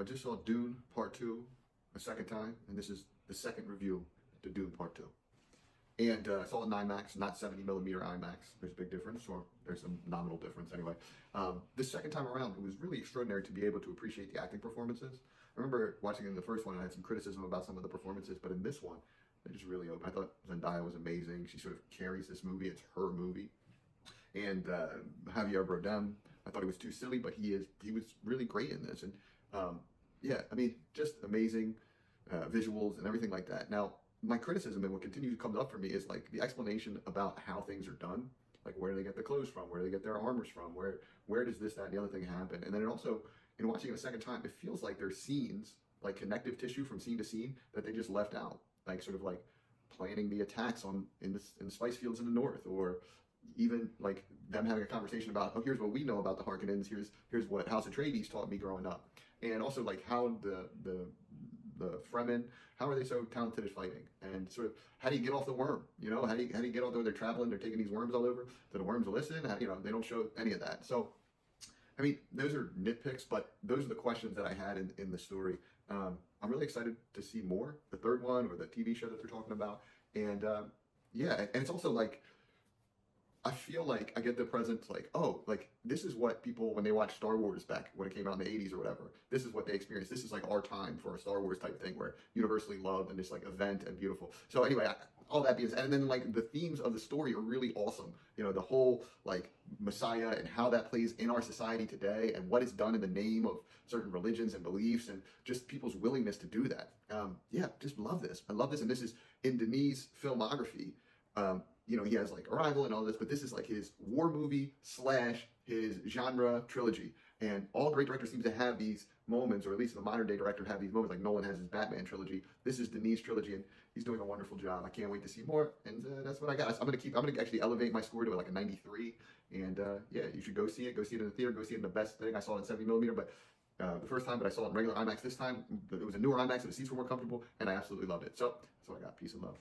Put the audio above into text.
So I just saw Dune Part 2 a second time, and this is the second review to Dune Part 2. And I saw it in IMAX, not 70 millimeter IMAX. There's a big difference, or there's some nominal difference anyway. This second time around, it was really extraordinary to be able to appreciate the acting performances. I remember watching it in the first one, and I had some criticism about some of the performances, but in this one, they just really opened. I thought Zendaya was amazing. She sort of carries this movie. It's her movie. And Javier Bardem, I thought he was too silly, but he was really great in this. And yeah, I mean, just amazing visuals and everything like that. Now, my criticism and what continues to come up for me is like the explanation about how things are done, like where do they get the clothes from, where do they get their armors from, where does this, that, and the other thing happen. And then it also, in watching it a second time, it feels like there's scenes, like connective tissue from scene to scene, that they just left out, like sort of like planning the attacks in the spice fields in the north, or even like them having a conversation about, oh, here's what we know about the Harkonnens, here's what House Atreides taught me growing up, and also like how the Fremen, how are they so talented at fighting, and sort of how do you get off the worm? You know, how do you get out there? They're traveling, they're taking these worms all over. Do the worms listen? You know, they don't show any of that. So, I mean, those are nitpicks, but those are the questions that I had in the story. I'm really excited to see more, the third one or the TV show that they're talking about, and yeah, and it's also like, I feel like I get the present, like, oh, like, this is what people, when they watch Star Wars back when it came out in the 80s or whatever, this is what they experienced. This is like our time for a Star Wars type thing, where universally loved and just like event and beautiful. So anyway, all that being said, and then like the themes of the story are really awesome. You know, the whole like Messiah and how that plays in our society today, and what is done in the name of certain religions and beliefs, and just people's willingness to do that. Yeah, just love this. I love this. And this is in Denis' filmography. You know, he has like Arrival and all this, but this is like his war movie / his genre trilogy. And all great directors seem to have these moments, or at least the modern day director have these moments. Like Nolan has his Batman trilogy. This is Denis' trilogy, and he's doing a wonderful job. I can't wait to see more. And that's what I got. I'm gonna actually elevate my score to like a 93. And yeah, you should go see it. Go see it in the theater. Go see it in the best thing. I saw it in 70 millimeter, but the first time, but I saw it in regular IMAX this time. It was a newer IMAX, so the seats were more comfortable, and I absolutely loved it. So that's what I got. Peace and love.